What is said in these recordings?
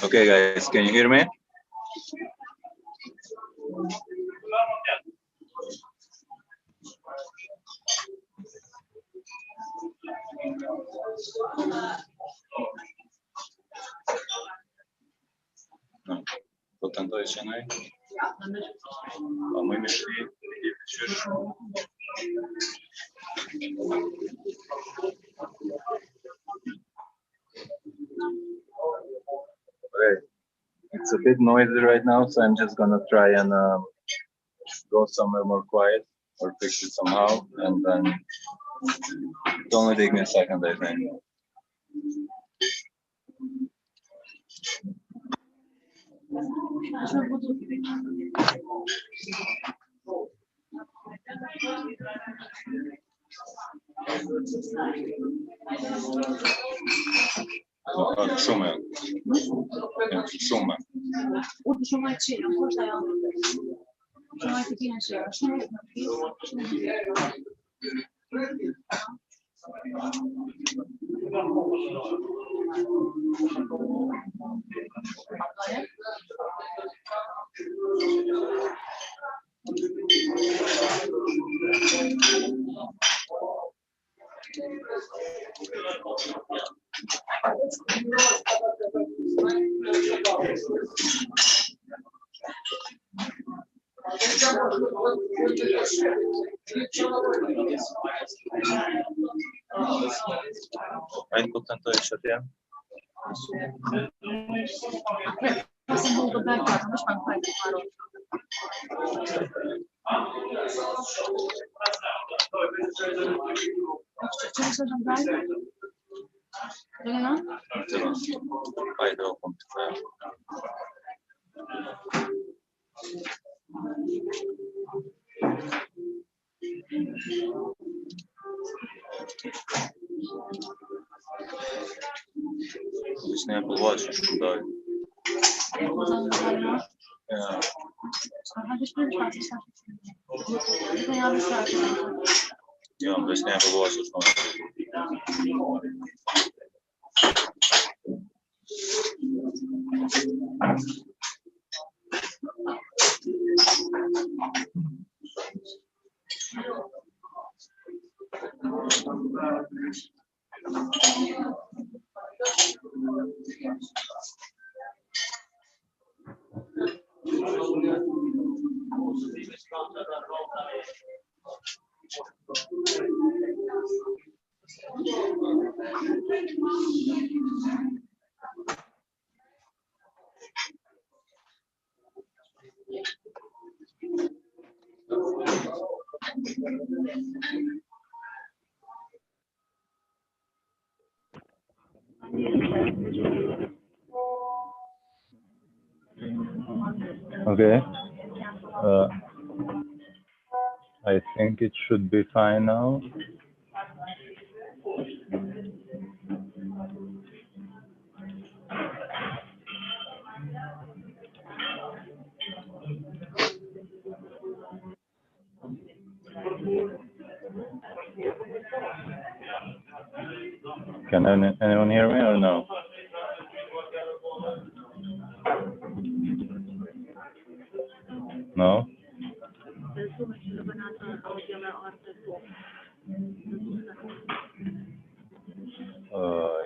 Okay, guys, can you hear me? No, portanto eso no es. Vamos a investir. Okay, it's a bit noisy right now, so I'm just gonna try and go somewhere more quiet or fix it somehow, and then it only take me a second, I think. Шумы. Шумы. Hai portanto isso até? Vai do computador. This Apple Watch should die. Yeah. Yeah, this Apple Watch is not. Okay. I think it should be fine now. Can anyone hear me or no? No?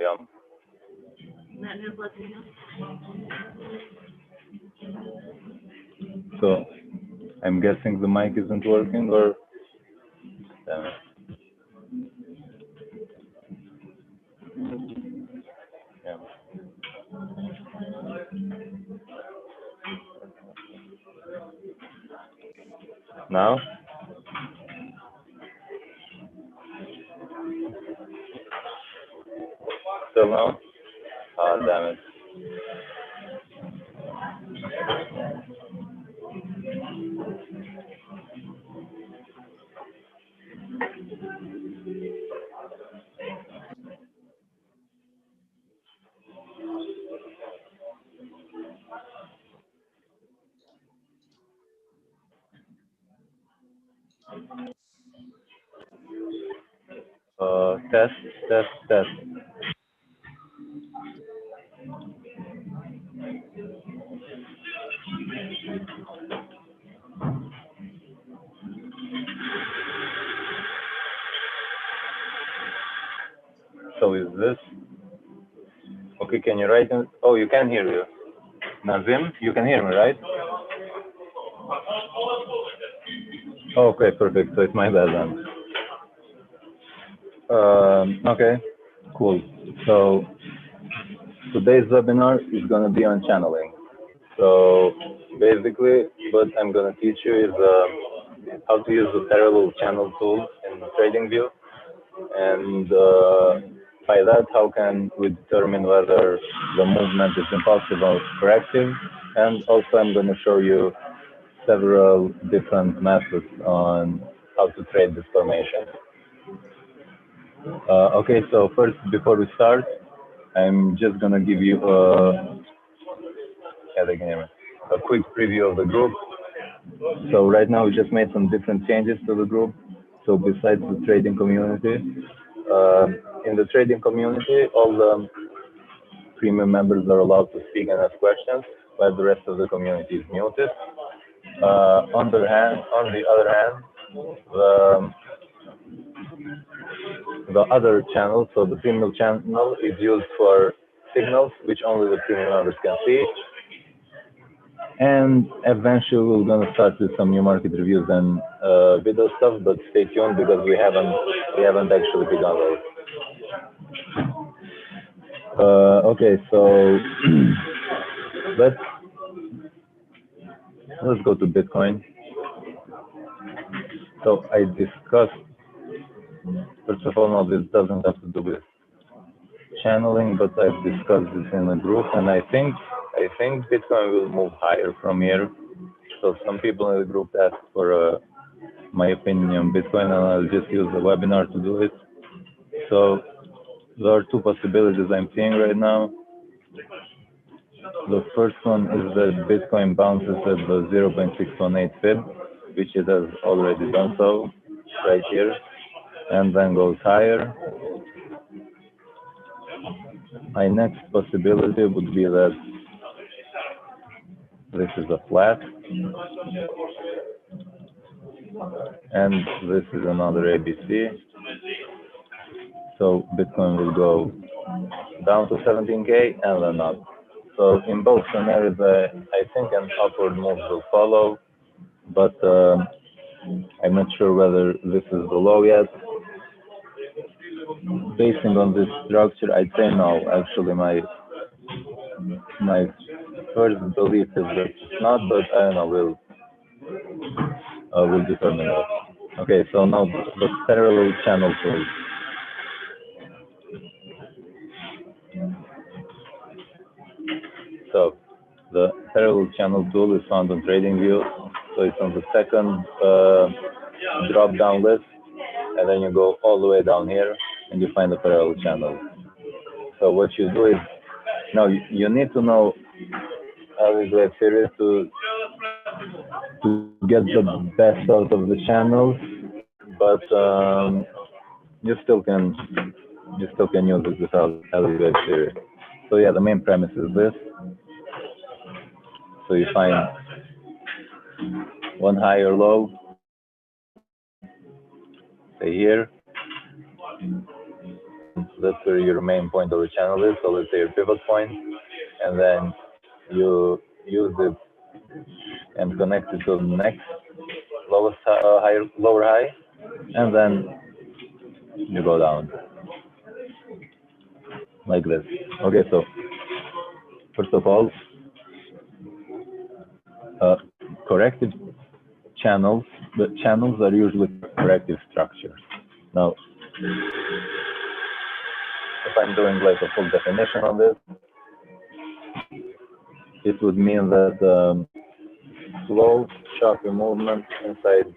Yeah. So, I'm guessing the mic isn't working, or? Damn it. Yeah. Now? Still no? Ah, damn it. Test, test, test. So is this? Okay, can you write in? Oh, you can hear you. Nazim, you can hear me, right? Okay, perfect. So it's my bad then. Okay, cool. So today's webinar is going to be on channeling. So basically, what I'm going to teach you is how to use the parallel channel tool in TradingView, and by that, how can we determine whether the movement is impulsive or corrective. And also, I'm going to show you several different methods on how to trade this formation. Okay, so first, before we start, I'm just going to give you a quick preview of the group. So right now we just made some different changes to the group. So besides the trading community, in the trading community, all the premium members are allowed to speak and ask questions, while the rest of the community is muted. On the other hand, the other channel, so the premium channel, is used for signals, which only the premium members can see. And eventually we're gonna start with some new market reviews and video stuff, but stay tuned because we haven't actually begun those. Okay, so let's go to Bitcoin. So I discussed, first of all, no, this doesn't have to do with channeling, but I've discussed this in a group, and I think Bitcoin will move higher from here. So some people in the group asked for my opinion on Bitcoin, and I'll just use the webinar to do it. So there are two possibilities I'm seeing right now. The first one is that Bitcoin bounces at the 0.618 fib, which it has already done so right here, and then goes higher. My next possibility would be that this is a flat, and this is another ABC. So Bitcoin will go down to 17K and then up. So in both scenarios, I think an upward move will follow, but I'm not sure whether this is the low yet. Basing on this structure, I'd say no. Actually, my first belief is that it's not, but I don't know. We'll determine that. Okay, so now the parallel channel tool. So the parallel channel tool is found on TradingView. So it's on the second drop-down list, and then you go all the way down here, and you find the parallel channel. So what you do is, now you need to know algebraic theory to get the best out of the channels, but you still can use it without algebraic theory. So yeah, the main premise is this. So you find one high or low, say here. That's where your main point of the channel is. So let's say your pivot point, and then you use it and connect it to the next lower high, and then you go down like this. Okay, so first of all, corrective channels, the channels are usually corrective structures. Now, if I'm doing like a full definition of this, it would mean that slow, choppy movement inside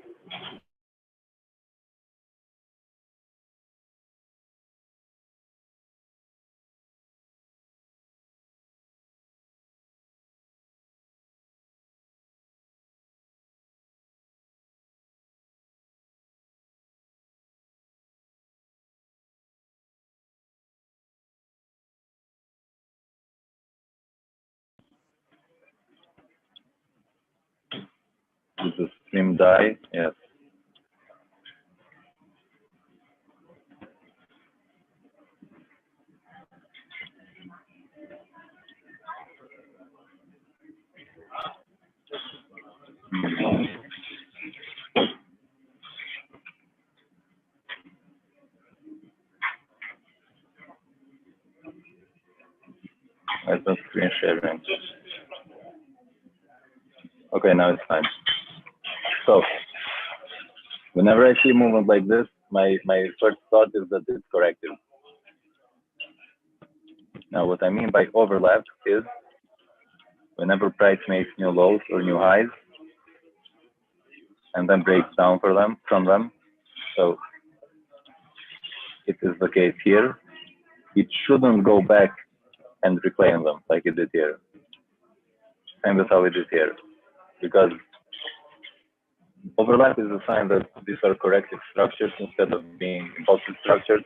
is a stream die, yes. I don't screen sharing. Okay, now it's fine. So, whenever I see movement like this, my first thought is that it's corrective. Now, what I mean by overlap is whenever price makes new lows or new highs and then breaks down from them. So, it is the case here. It shouldn't go back and reclaim them like it did here. Same as how it did here. Because overlap is a sign that these are corrective structures instead of being impulsive structures.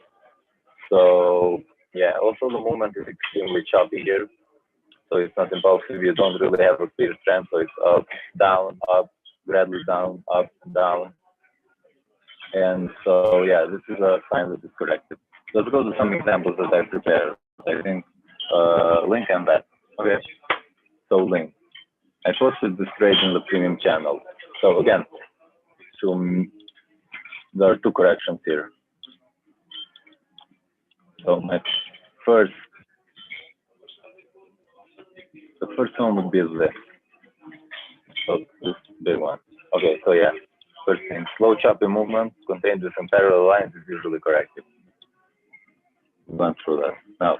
So yeah, also the movement is extremely choppy here. So it's not impulsive. You don't really have a clear trend. So it's up, gradually down, up, down. And so yeah, this is a sign that it's corrective. Let's go to some examples that I prepared. I think link and that. Okay. So link. I posted this trade in the premium channel. So again, there are two corrections here. So my the first one would be this. So this big one. Okay, so yeah, first thing, slow choppy movement contained within parallel lines is usually corrective. We went through that. Now,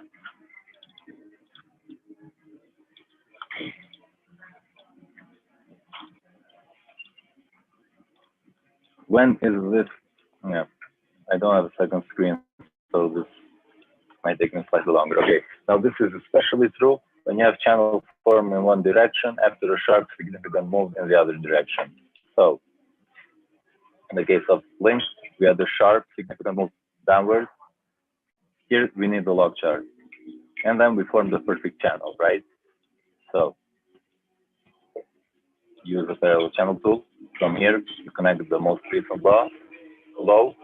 when is this? Yeah, I don't have a second screen, so this might take me slightly longer. Okay, now this is especially true when you have channel form in one direction after a sharp significant move in the other direction. So, in the case of links, we had the sharp significant move downward. Here we need the log chart, and then we form the perfect channel, right? So, use the parallel channel tool. From here, you connect the most recent low,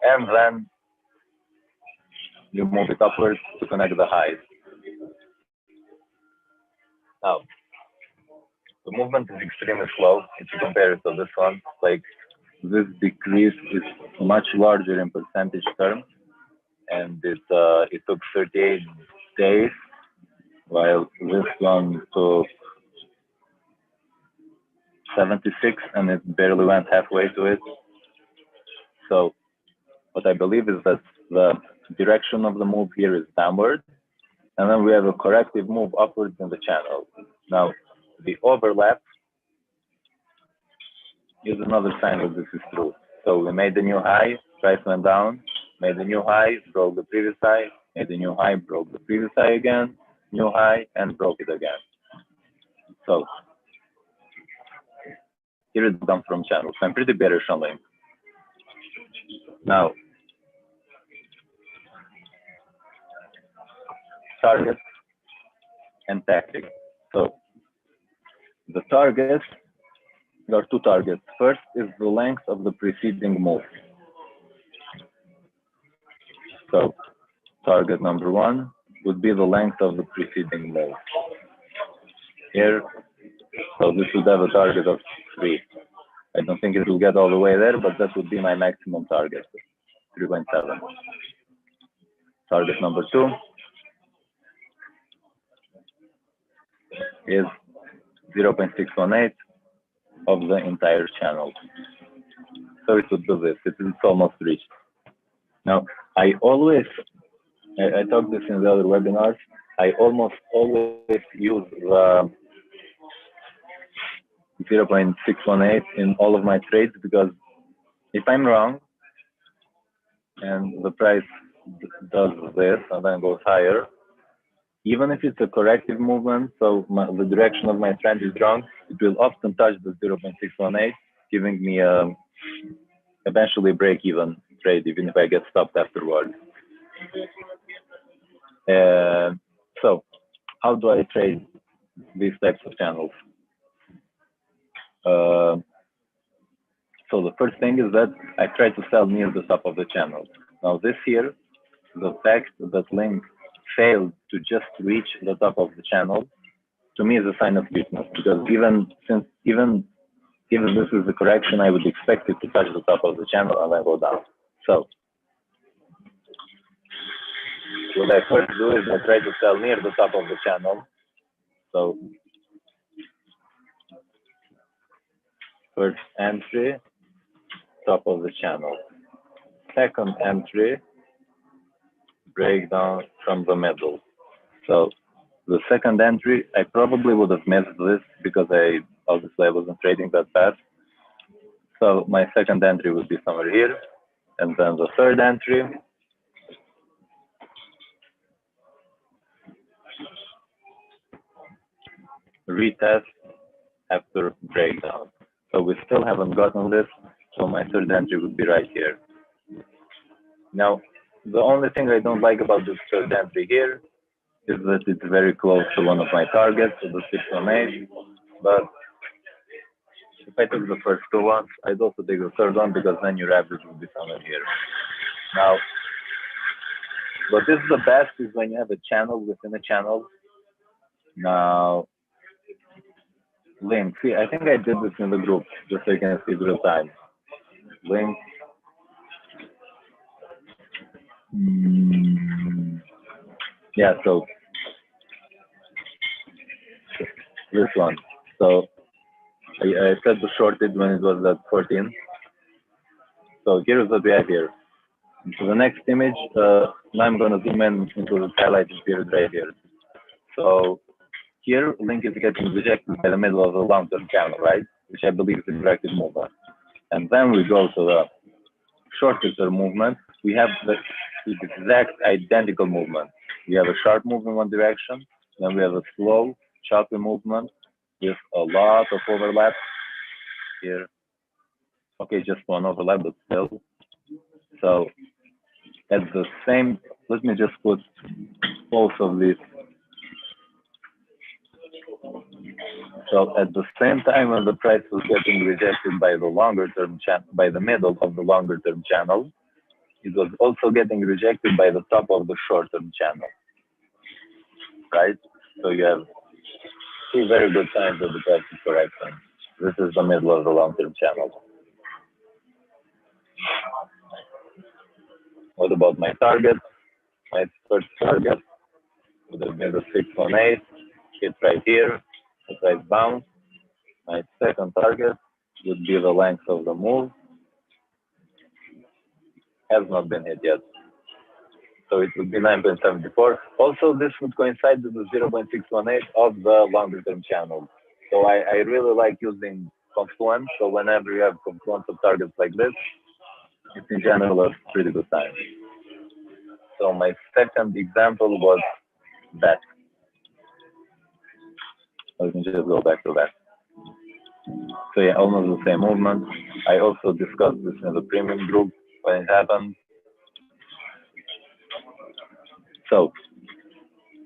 and then you move it upwards to connect the highs. Now, the movement is extremely slow if you compare it to this one. Like, this decrease is much larger in percentage terms, and it took 38 days, while this one took 76, and it barely went halfway to it. So what I believe is that the direction of the move here is downward, and then we have a corrective move upwards in the channel. Now, the overlap is another sign that this is true. So we made the new high, price went down, made the new high, broke the previous high, made the new high, broke the previous high again, new high, and broke it again. So here it comes from channel. So I'm pretty bearish on link. Now, target and tactic. So the target, there are two targets. First is the length of the preceding move. So target number one would be the length of the preceding move. Here, so this would have a target of 3. I don't think it will get all the way there, but that would be my maximum target, 3.7. Target number 2 is 0.618, of the entire channel. So it would do this. It's almost reached. Now, I talked this in the other webinars. I almost always use the 0.618 in all of my trades, because if I'm wrong and the price does this and then goes higher, even if it's a corrective movement, so the direction of my trend is wrong, it will often touch the 0.618, giving me eventually break-even trade, even if I get stopped afterwards. So how do I trade these types of channels? So the first thing is that I try to sell near the top of the channel. Now this here, the fact that Link failed to just reach the top of the channel, to me is a sign of weakness, because even this is the correction, I would expect it to touch the top of the channel and then go down. So what I first do is I try to sell near the top of the channel. So first entry, top of the channel. Second entry, breakdown from the middle. So the second entry, I probably would have missed this because obviously I wasn't trading that fast. So my second entry would be somewhere here. And then the third entry, retest after breakdown. So we still haven't gotten this. So my third entry would be right here. Now, the only thing I don't like about this third entry here is that it's very close to one of my targets, so the 618. But if I took the first two ones, I'd also take the third one, because then your average would be somewhere here. Now, what is the best is when you have a channel within a channel. Now, Link, see, I think I did this in the group, just so you can see it real time. Link. Yeah, so this one. So I set the shorted when it was at 14. So here's what we have here. So the next image, now I'm going to zoom in into the highlighted period right here. So here, Link is getting rejected by the middle of the long-term channel, right? Which I believe is a corrected movement. And then we go to the shorter-term movement. We have the exact identical movement. We have a sharp move in one direction, then we have a slow, choppy movement with a lot of overlap here. Okay, just one overlap, but still. So at the same, let me just put both of these. So at the same time when the price was getting rejected by the longer term channel, by the middle of the longer term channel, it was also getting rejected by the top of the short term channel, right? So you have two very good signs of the price is correction. This is the middle of the long term channel. What about my target? My first target would have been the 618, hit right here, the price bounce. My second target would be the length of the move. Has not been hit yet. So it would be 9.74. Also, this would coincide with the 0.618 of the longer term channel. So I really like using confluence. So whenever you have confluence of targets like this, it's in general a pretty good time. So my second example was that. Let me just go back to that. So yeah, almost the same movement. I also discussed this in the premium group when it happened. So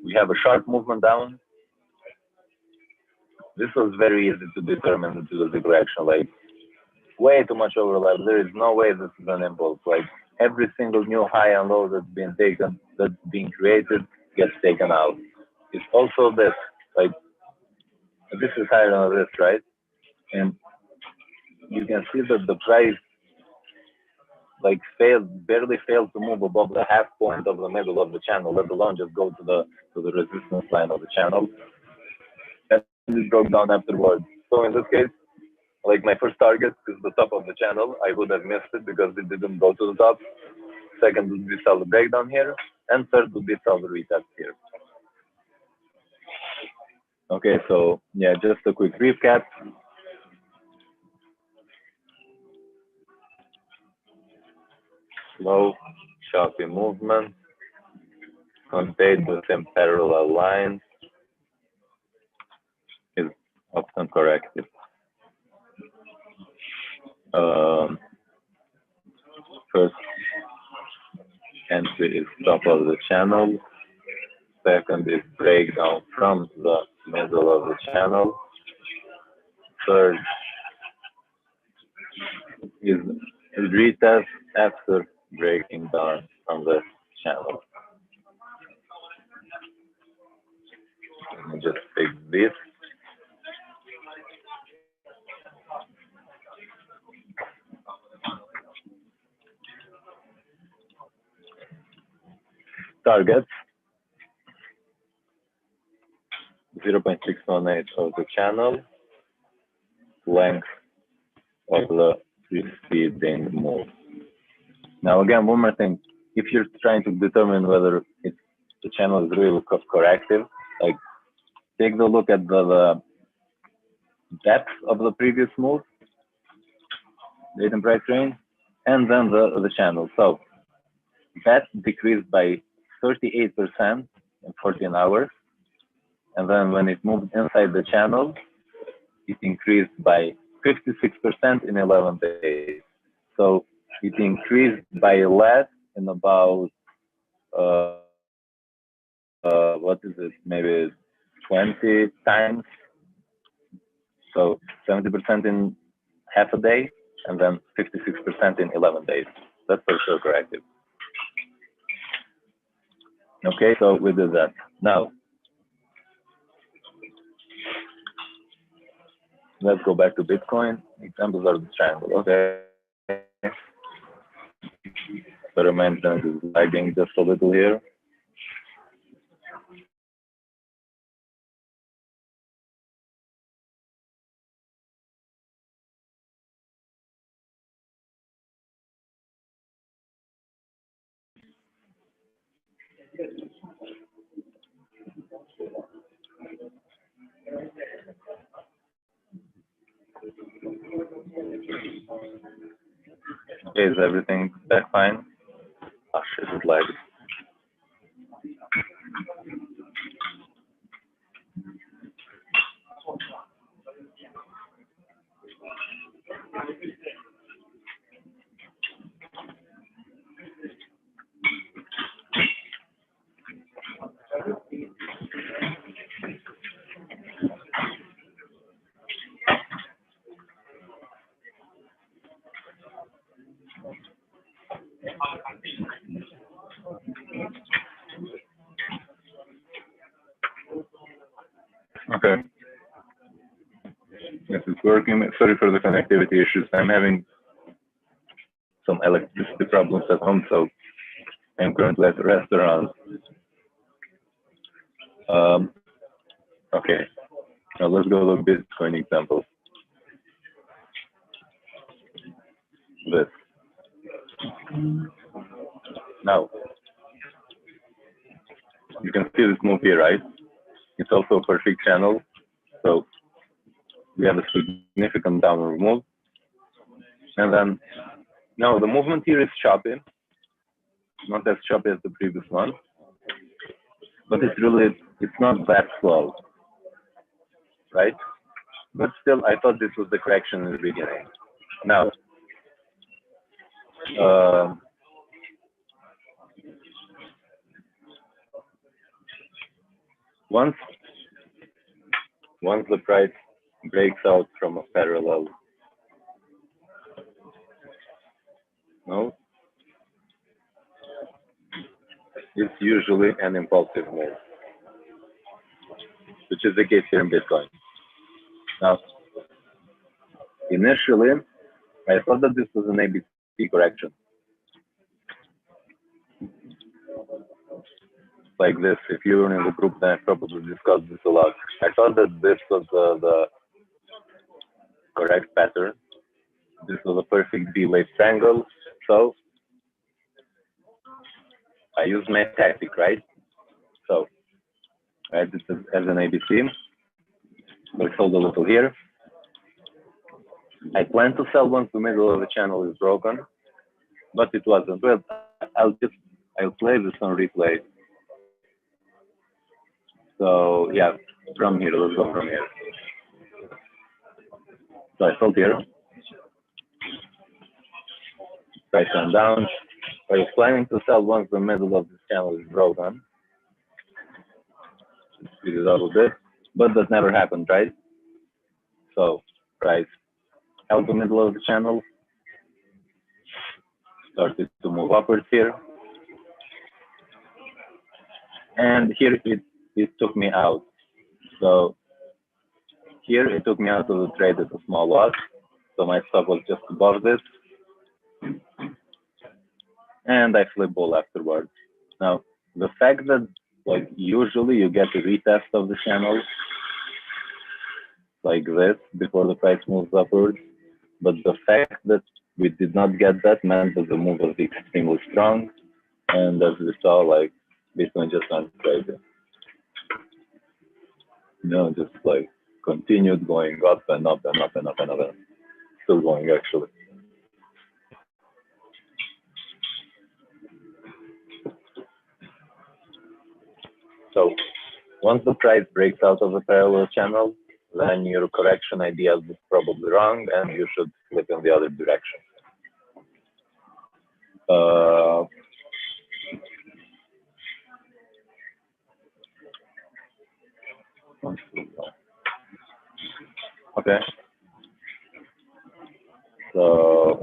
we have a sharp movement down. This was very easy to determine into the direction, like way too much overlap. There is no way this is an impulse. Like every single new high and low that's been taken, that's being created, gets taken out. It's also this, like this is higher than this, right? And you can see that the price like barely failed to move above the half point of the middle of the channel, let alone just go to the resistance line of the channel. And it broke down afterwards. So in this case, like my first target is the top of the channel. I would have missed it because it didn't go to the top. Second would be sell the breakdown here, and third would be sell the retest here. Okay, so yeah, just a quick recap. Slow, choppy movement, contained within parallel lines is often corrected. First entry is top of the channel. Second is breakdown from the middle of the channel. Third is retest after breaking down from the channel. Let me just fix this. Target 0.618 of the channel, length of the preceding move. Now again, one more thing. If you're trying to determine whether the channel is really corrective, like take a look at the depth of the previous move, date and price range, and then the channel. So that decreased by 38% in 14 hours. And then when it moved inside the channel, it increased by 56% in 11 days. So it increased by less in about, what is it, maybe 20 times. So 70% in half a day, and then 56% in 11 days. That's for sure corrective. Okay, so we did that. Now, let's go back to Bitcoin. Examples are the triangle. Okay. Better maintenance is lagging just a little here. Okay, is everything back fine? Oh shit, it's lagged. Okay. This is working. Sorry for the connectivity issues. I'm having some electricity problems at home, so I'm currently at a restaurant. Okay. Now let's go to Bitcoin example. This. Now, you can see this move here, right? It's also a perfect channel. So we have a significant downward move. And then, now the movement here is choppy. Not as choppy as the previous one. But it's not that slow. Right? But still, I thought this was the correction in the beginning. Now, once the price breaks out from a parallel, it's usually an impulsive move, which is the case here in Bitcoin. Now, initially, I thought that this was an ABC correction. Like this, if you were in the group, then I probably discussed this a lot. I thought that this was the correct pattern. This was a perfect B-wave triangle, so I use my tactic, right? So write this as an ABC. Let's hold a little here. I plan to sell once the middle of the channel is broken, but it wasn't. Well, I'll play this on replay. So yeah, from here, let's go from here. So I sold here. Price went down. I was planning to sell once the middle of the channel is broken. Speed it up a bit, but that never happened, right? So price held the middle of the channel, started to move upwards here, and here it took me out. So here it took me out of the trade at a small loss. So my stop was just above this, and I flip bull afterwards. Now the fact that like usually you get a retest of the channel like this before the price moves upwards, but the fact that we did not get that meant that the move was extremely strong, and as we saw, like Bitcoin just went crazy. Just like continued going up and up and up and up and up, and still going actually. So once the price breaks out of the parallel channel, then your correction idea is probably wrong, and you should flip in the other direction. Okay. So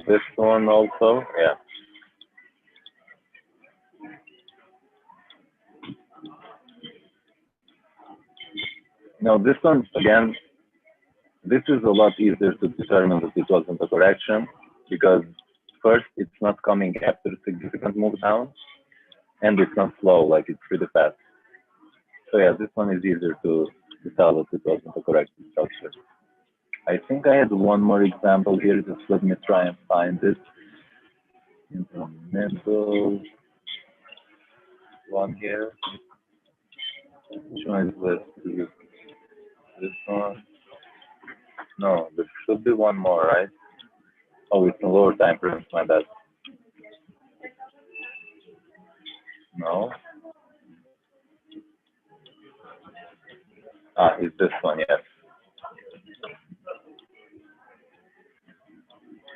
this one also, yeah. Now this one, again, this is a lot easier to determine that it wasn't a correction, because first, it's not coming after a significant move down, and it's not slow, like it's pretty fast. So yeah, this one is easier to tell that it wasn't a correct structure. I think I had one more example here, just let me try and find it. In the middle one here. Which one is this? This one? No, there should be one more, right? Oh, it's in lower time frames, my bad. No. It's this one, yes.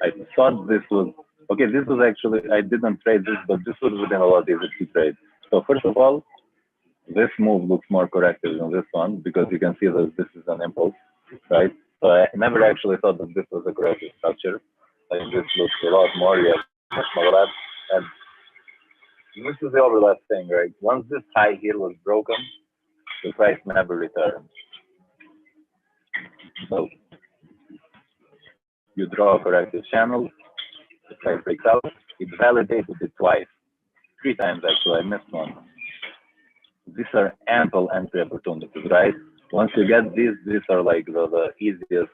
I thought this was, okay, this was actually, I didn't trade this, but this would have been a lot easier to trade. So first of all, this move looks more corrective than this one, because you can see that this is an impulse, right? So I never actually thought that this was a corrective structure. Like this looks a lot more, you have much more overlap. And this is the overlap thing, right? Once this high here was broken, the price never returned. So you draw a corrective channel, the price breaks out, it validated it twice, 3 times actually, I missed one. These are ample entry opportunities, right? Once you get these are like the easiest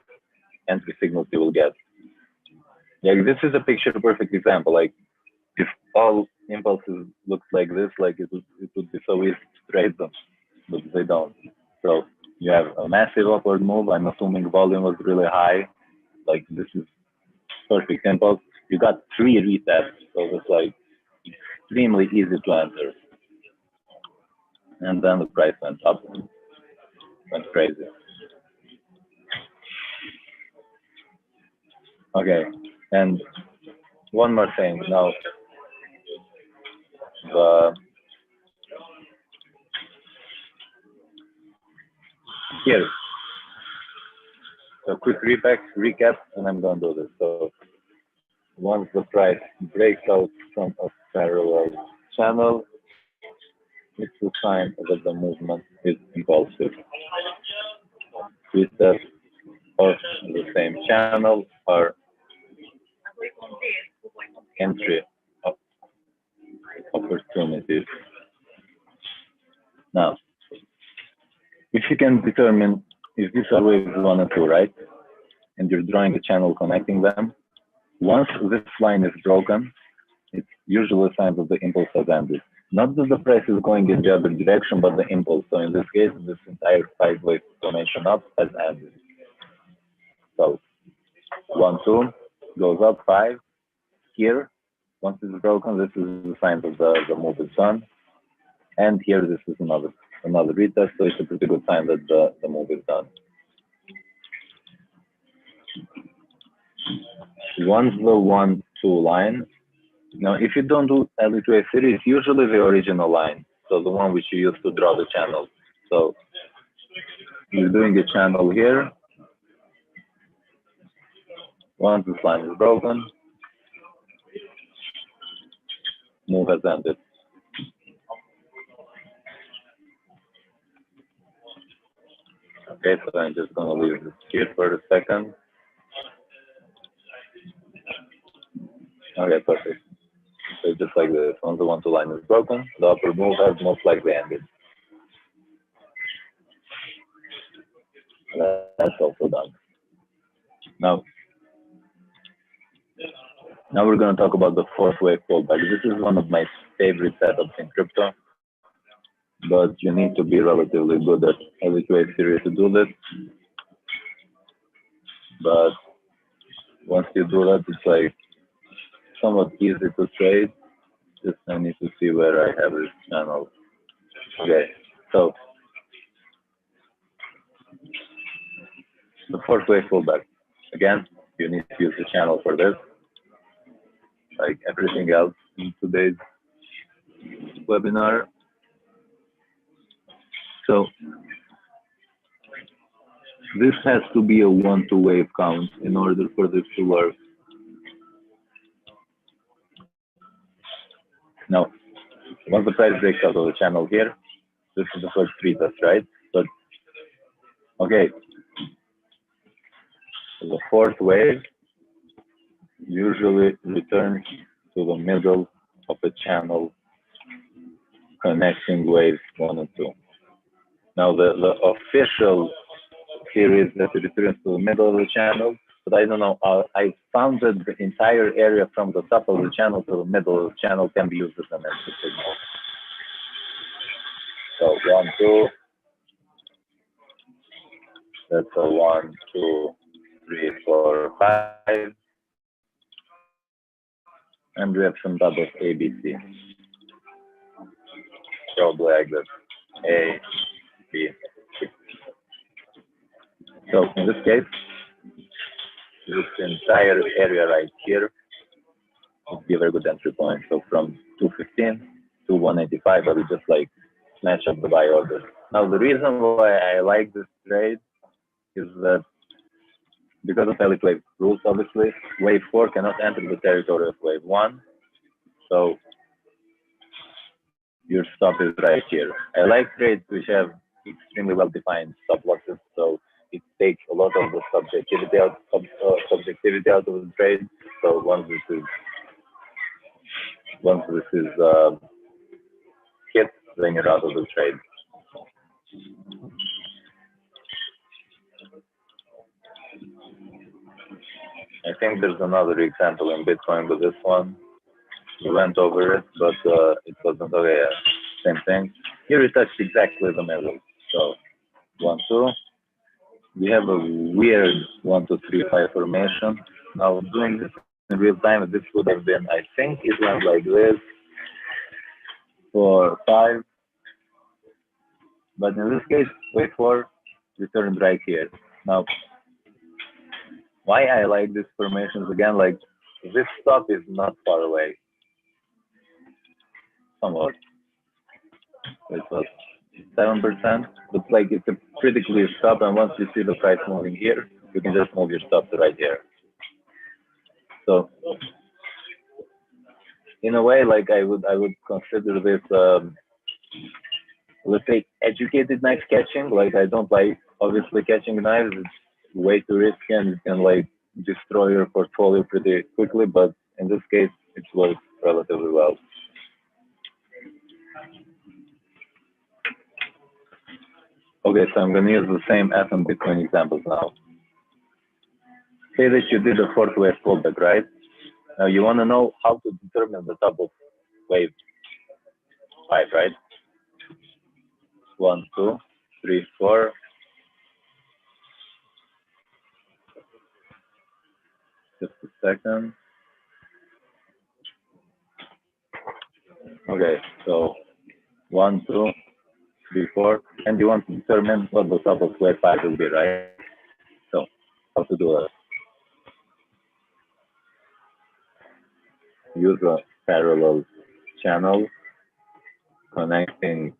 entry signals you will get. Like this is a picture perfect example. Like if all impulses looked like this, like it would be so easy to trade them, but they don't. So you have a massive upward move. I'm assuming volume was really high. Like this is perfect impulse. You got 3 retests, so it's like extremely easy to enter. And then the price went up, went crazy. Okay, and one more thing. Now, here, a quick recap, and I'm going to do this. So once the price breaks out from a parallel channel, it's a sign that the movement is impulsive. Retest of the same channel are entry opportunities. Now, if you can determine if these are waves 1 and 2, right? And you're drawing a channel connecting them, once this line is broken, it's usually a sign that the impulse has ended. Not that the price is going in the other direction, but the impulse. So in this case, this entire 5-wave formation up has ended. So 1, 2 goes up 5. Here, once it's broken, this is the sign that the move is done. And here, this is another retest, so it's a pretty good sign that the move is done. Once the 1, 2 line, now if you don't do LE2A series, usually the original line, so the one which you use to draw the channel. So you're doing a channel here. Once this line is broken, move has ended. Okay, so I'm just gonna leave this here for a second. Okay, perfect. So just like this, once the 1, 2 line is broken, the upper move has most likely ended. That's also done. Now we're going to talk about the 4th wave fallback. This is one of my favorite setups in crypto, but you need to be relatively good at LE2A series to do this. But once you do that, it's like somewhat easy to trade. Just I need to see where I have this channel. Okay, so the 4th wave fallback. Again, you need to use the channel for this. Like everything else in today's webinar. So this has to be a 1-2 wave count in order for this to work. Now, once the price breaks out of the channel here, this is the first retest, right? But okay, the 4th wave usually returns to the middle of a channel connecting waves 1 and 2. Now, the official theory is that it returns to the middle of the channel, but I don't know. I found that the entire area from the top of the channel to the middle of the channel can be used as an entry signal. So 1, 2. That's a 1, 2, 3, 4, 5. And we have some doubles A, B, C. Probably like this. A, B, C. So in this case, this entire area right here would be a very good entry point. So from 215 to 185, I would just like match up the buy order. Now the reason why I like this trade is that because of LE wave rules, obviously, wave 4 cannot enter the territory of wave 1. So your stop is right here. I like trades which have extremely well-defined stop losses, so it takes a lot of the subjectivity out of the trade. So once this is hit, then you're out of the trade. I think there's another example in Bitcoin, but this one we went over it, but it wasn't okay. Yeah, same thing. Here we touched exactly the middle. So 1, 2. We have a weird 1, 2, 3, 5 formation. Now doing this in real time, this would have been, I think it went like this, 4, 5. But in this case, wave 4 returned right here. Now, why I like these formations again, like this stop is not far away. Somewhat. It was 7%, but like it's a pretty clear stop, and once you see the price moving here, you can just move your stop to right here. So in a way, like I would consider this let's say educated knife catching. Like I don't like obviously catching knives, it's way too risky and it can like destroy your portfolio pretty quickly, but in this case it works relatively well. Okay, so I'm going to use the same F and Bitcoin examples now. Say that you did a fourth wave fallback, right? Now you want to know how to determine the top of wave 5, right? 1, 2, 3, 4. Just a second. Okay, so 1, 2, 3, 4, and you want to determine what the top of wave 5 will be, right? So how to do it? Use a parallel channel connecting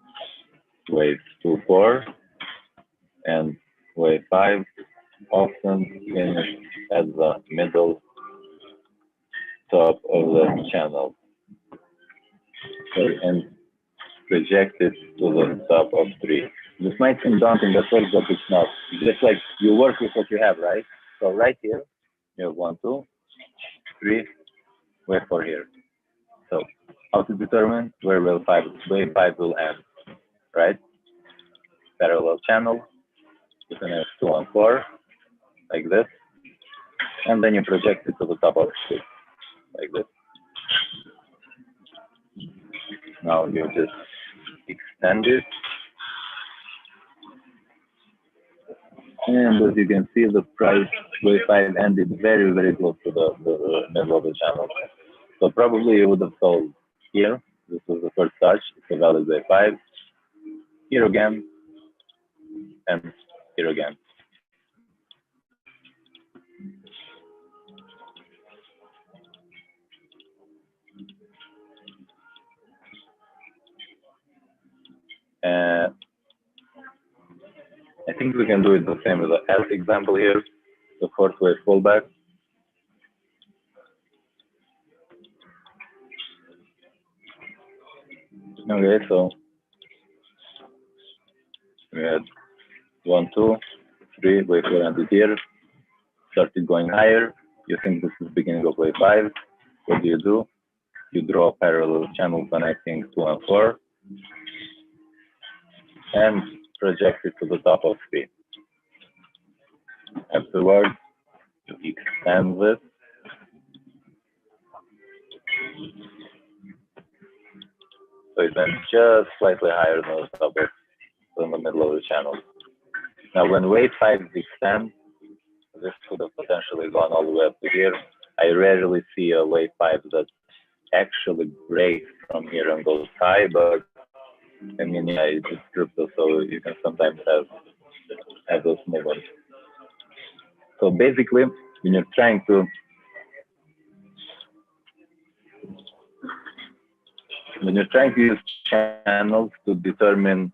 wave 2, 4 and wave 5, often finish at the middle top of the channel. Okay, and project it to the top of 3. This might seem daunting at first, but it's not. Just like you work with what you have, right? So right here, you have 1, 2, 3, wave 4 here. So how to determine where wave 5 will end, right? Parallel channel, you can have 2 and 4, like this, and then you project it to the top of 3, like this. Now you just extend it. And as you can see, the price wave 5 ended very, very close to the middle of the channel. So probably you would have sold here. This was the first touch. It's a valid wave 5. Here again, and here again. I think we can do it the same with the L example here, the fourth wave fallback. Okay, so we had 1, 2, 3, wave 4 ended here, started going higher. You think this is the beginning of wave 5. What do? You draw a parallel channel connecting 2 and 4 and project it to the top of 3. Afterwards, you extend this. So it went just slightly higher than the top of in the middle of the channel. Now, when wave 5 extends, this could have potentially gone all the way up to here. I rarely see a wave 5 that actually breaks from here and goes high, but I mean, yeah, it's crypto, so you can sometimes have those movements. So basically, when you're trying to use channels to determine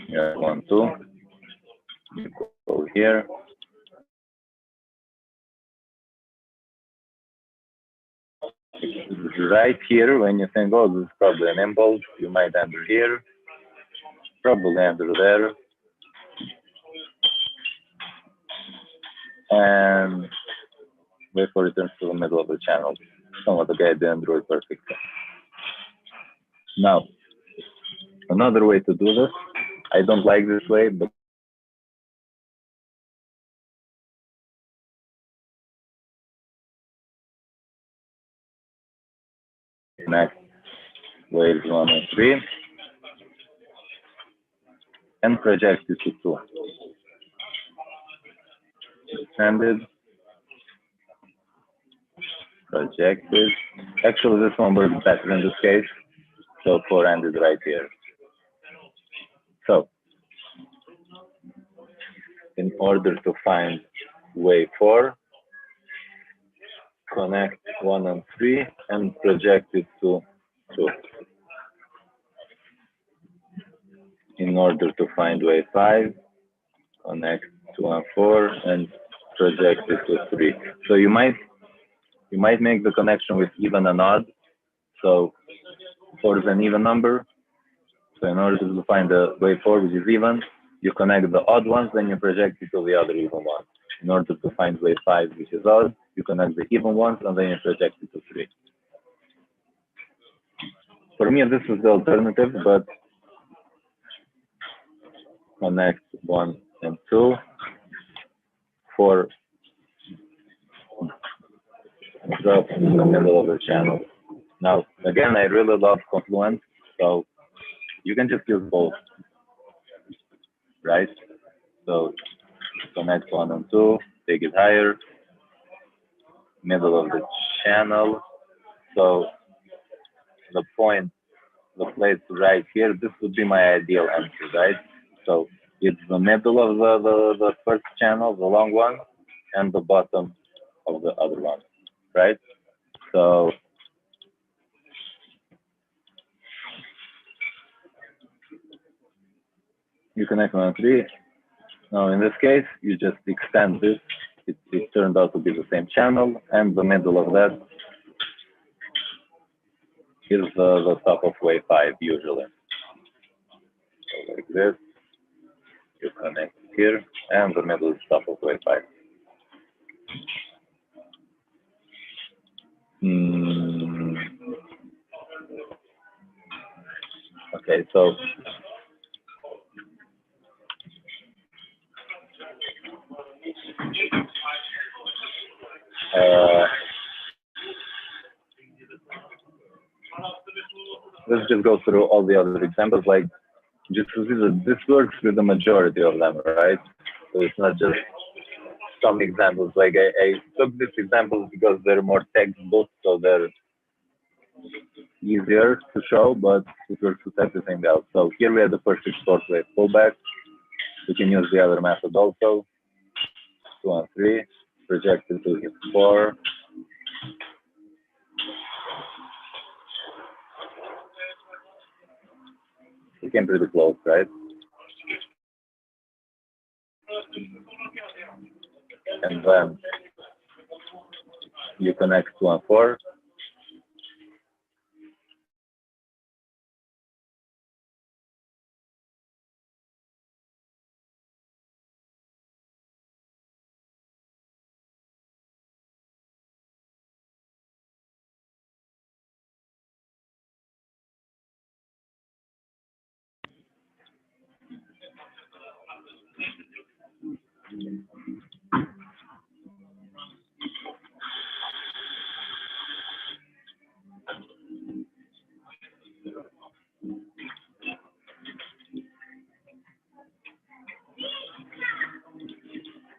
yeah, 1, 2, you go here. Right here, when you think, oh, this is probably an impulse, you might enter here, probably enter there, and wait for returns to the middle of the channel. Somewhat the guy didn't draw it perfectly. Now, another way to do this, I don't like this way, but next waves 1 and 3 and project it to 2. Extended, projected. Actually, this one works better in this case. So 4 ended right here. So, in order to find wave 4, connect 1 and 3 and project it to 2. In order to find wave 5, connect 2 and 4 and project it to 3. So you might make the connection with even and odd. So 4 is an even number. So in order to find the wave 4, which is even, You connect the odd ones, then you project it to the other even ones. In order to find wave 5, which is odd, you connect the even ones, and then you project it to 3. For me, this is the alternative, but connect 1 and 2 for drop in the middle of the channel. Now, again, I really love Confluent, so you can just use both, right? So connect 1 and 2, take it higher, middle of the channel. So the point, the place right here, this would be my ideal entry, right? So it's the middle of the first channel, the long one, and the bottom of the other one, right? So you connect 1 and 3. Now in this case, you just extend this. It turned out to be the same channel, and the middle of that is the top of wave 5 usually. So like this, you connect here, and the middle is top of wave 5. Okay, so let's just go through all the other examples. Like, just to see that this works with the majority of them, right? So it's not just some examples. Like I took these examples because they're more textbook, so they're easier to show, but it works with everything else. So here we have the first export wave pullback. We can use the other method also. 2 and 3, projected to hit 4. It came pretty close, right? And then you connect 2 and 4.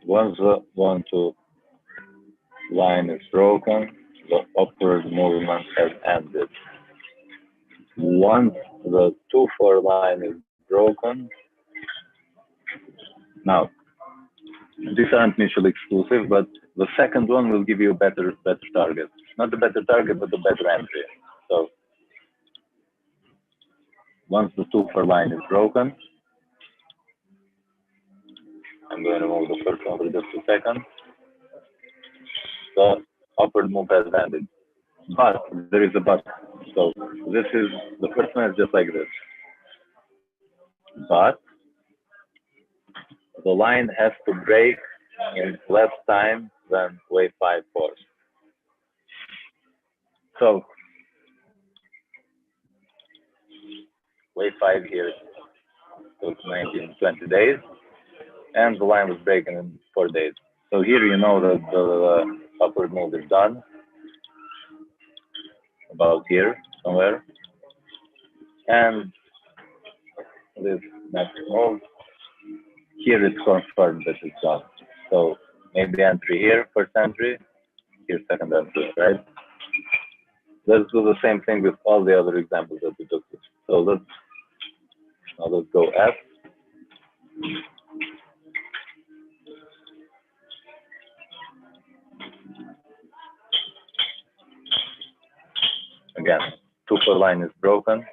Once the 1, 2 line is broken, the upward movement has ended. Once the 2, 4 line is broken, now these aren't mutually exclusive, but the second one will give you a better target. Not the better target, but the better entry. So once the 2, 4 line is broken, I'm going to move the first one for just a second. The upward move has ended. But there is a but. So this is, the first one is just like this. But the line has to break in less time than wave 5 4. So wave 5 here took 19, 20 days, and the line was breaking in 4 days. So here you know that the upward move is done, about here somewhere. And this next move, here it's confirmed that it's done. So maybe entry here, first entry, here second entry, right? Let's do the same thing with all the other examples that we took. So let's go F. Again, 2, 4 line is broken.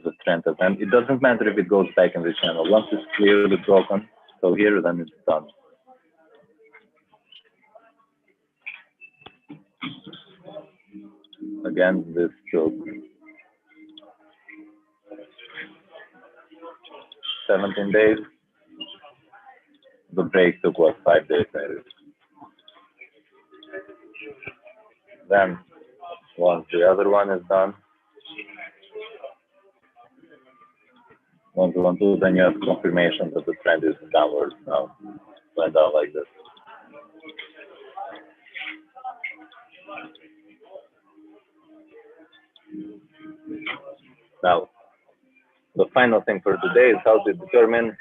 The trend has ended. It doesn't matter if it goes back in the channel. Once it's clearly broken, so here, then it's done. Again, this took 17 days. The break took what, 5 days maybe. Then once the other one is done, 1, 2, 1, 2, then you have confirmation that the trend is downwards now. Went down like this. Now, the final thing for today is how to determine,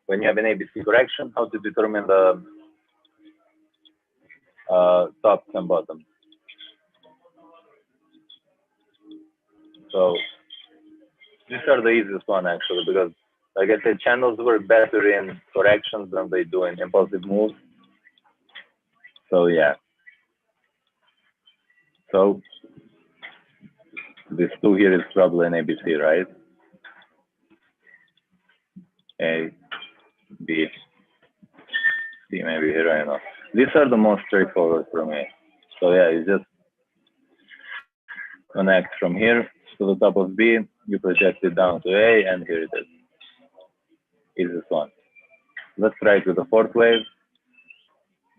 when you have an ABC correction, how to determine the tops and bottoms. So these are the easiest one actually, because like I said, channels work better in corrections than they do in impulsive moves. So yeah. So this 2 here is probably an ABC, right? A, B, C maybe here, I don't know. These are the most straightforward for me. So yeah, you just connect from here to the top of B, you project it down to A, and here it is. Easiest one. Let's try it with the fourth wave.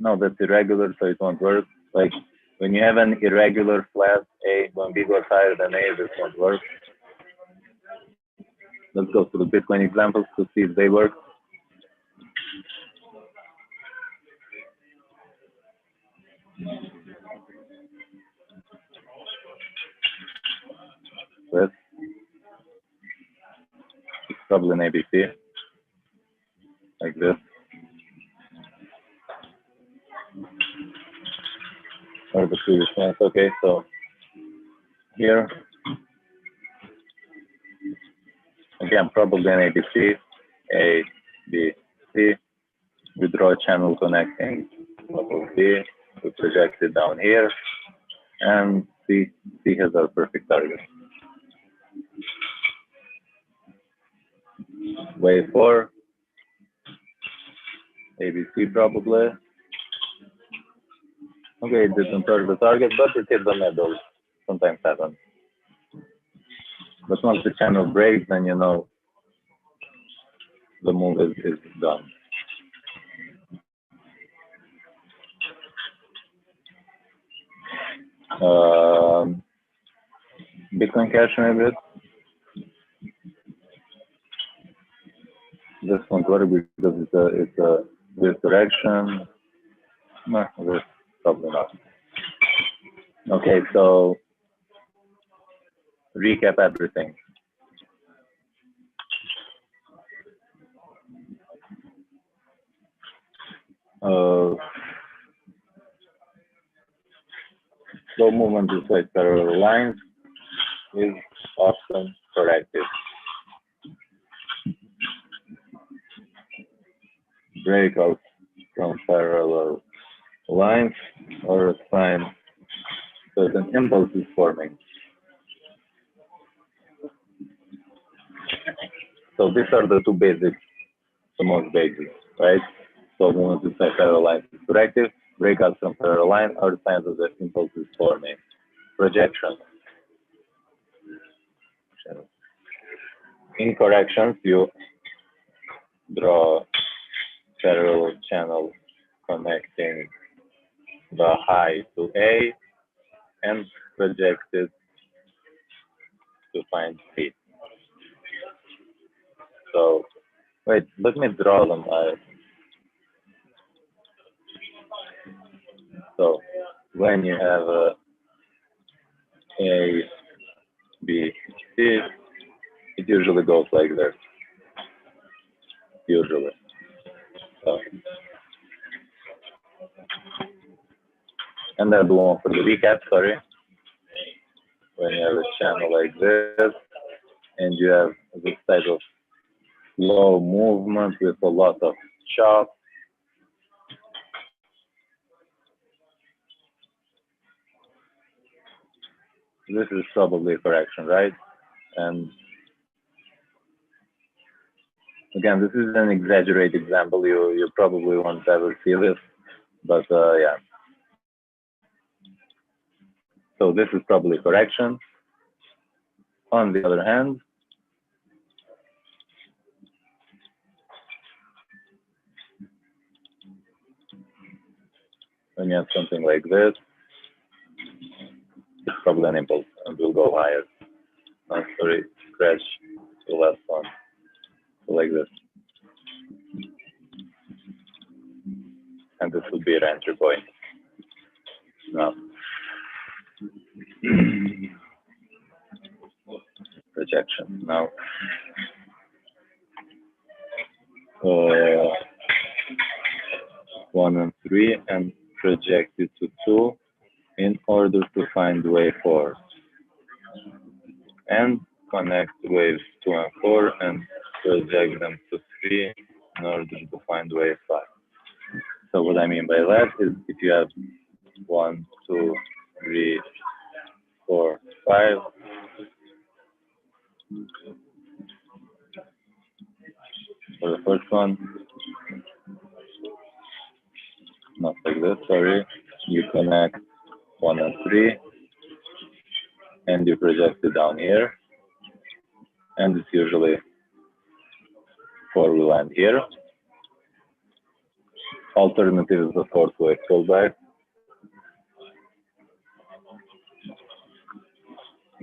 No, that's irregular, so it won't work. Like when you have an irregular flat A, when B goes higher than A, this won't work. Let's go to the Bitcoin examples to see if they work. This is probably an ABC, like this. Or the previous ones. Okay, so here, again, probably an ABC, A, B, C. We draw a channel connecting top of B, we project it down here, and C has our perfect target. Wave 4, ABC probably. Okay, it didn't touch the target, but it hit the middle. Sometimes happens. But once the channel breaks, then you know the move is done. Bitcoin Cash maybe. This won't work because it's a weird direction. No, this probably not. Okay, so recap everything. Slow movement beside parallel lines is often corrected. Breakouts from parallel lines or a sign that an impulse is forming. So these are the two basics, the most basic, right? So movement beside parallel lines is corrective. Breakouts from parallel line are signs that the impulse is forming. Projection. In corrections, you draw parallel channel connecting the high to A and project it to find C. So, wait, let me draw them. So, when you have A, B, C, it usually goes like this. Usually. So, and then the one for the recap, sorry. When you have a channel like this, and you have this type of slow movement with a lot of chop, this is probably a correction, right? And again, this is an exaggerated example. You probably won't ever see this, but yeah. So this is probably correction. On the other hand, When you have something like this, it's probably an impulse and will go higher. Oh, sorry, scratch the last one. So like this. And this would be your entry point. Now, projection. Now, 1 and 3 and project it to 2 in order to find wave 4. And connect waves 2 and 4 and project them to 3 in order to find wave 5. So what I mean by that is if you have 1, 2, 3, 4, 5, for the first one, not like this, sorry, you connect 1 and 3 and you project it down here, and it's usually 4 will land here. Alternative is the fourth wave pullback.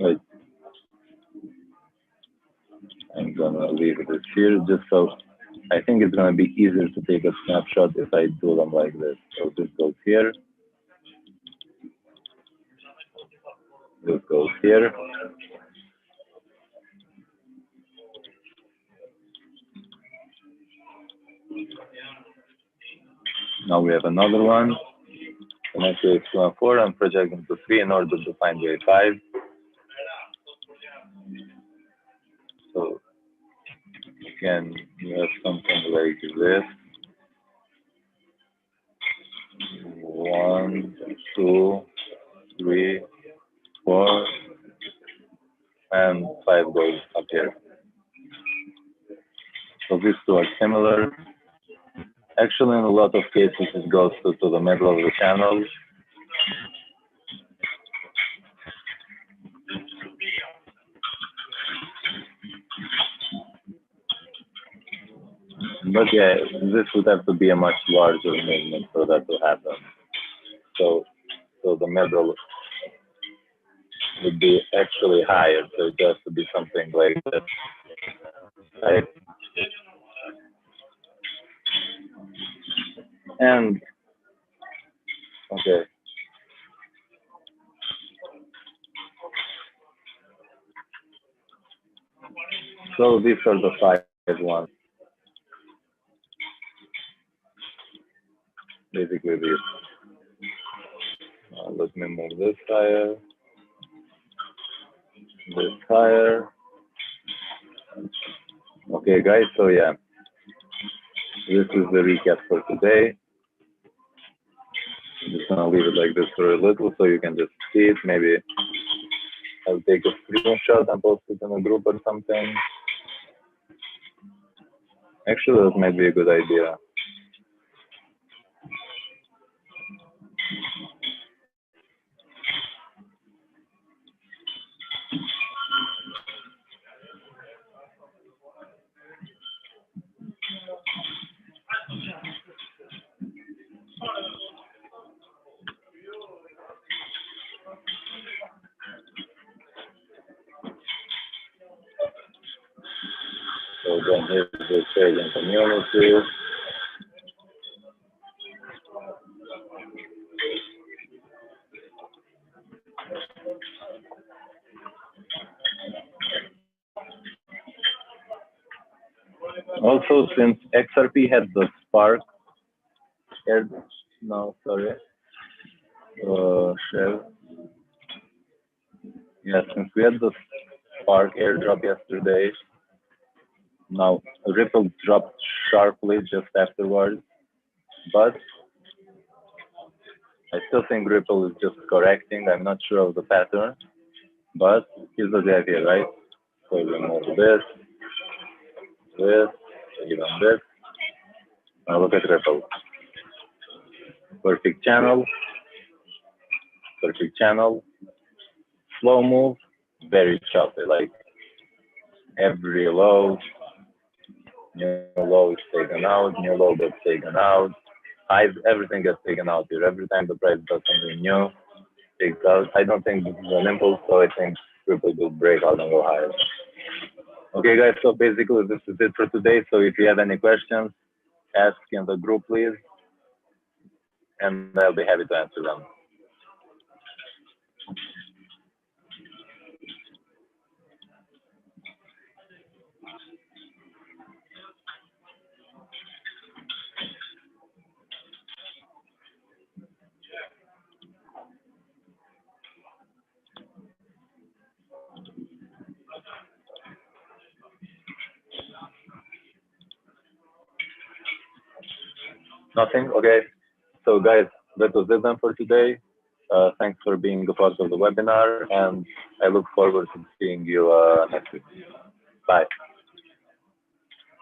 Wait, I'm gonna leave it here just so I think it's gonna be easier to take a snapshot if I do them like this. So this goes here, this goes here. Now we have another one. Connect wave 2 and 4 and project them to 3 in order to find wave 5. So again, you have something like this. 1, 2, 3, 4, and 5 goes up here. So these two are similar. Actually, in a lot of cases, it goes to the middle of the channel. But yeah, this would have to be a much larger movement for that to happen. So the middle would be actually higher. So it has to be something like this, right? And okay. So these are the 5 ones. Basically this. Let me move this higher. This higher. Okay, guys. So yeah, this is the recap for today. I'm just gonna leave it like this for a little so you can just see it. Maybe I'll take a screenshot and post it in a group or something. Actually, that might be a good idea. So then here's the trading community. Also, since XRP had the spark, no, sorry, shell. Yeah, since we had the spark airdrop yesterday, now Ripple dropped sharply just afterwards, but I still think Ripple is just correcting. I'm not sure of the pattern, but here's the idea, right? So we remove this, even this. Now look at Ripple. Perfect channel, slow move, very choppy, like every low, new low is taken out, new low gets taken out, Everything gets taken out here. Every time the price does something new, takes out. I don't think this is an impulse, so I think crypto will break out and go higher. Okay, guys. So basically, this is it for today. So if you have any questions, ask in the group, please, and I'll be happy to answer them. Nothing? Okay. So, guys, that was it then for today. Thanks for being a part of the webinar, and I look forward to seeing you next week. Bye.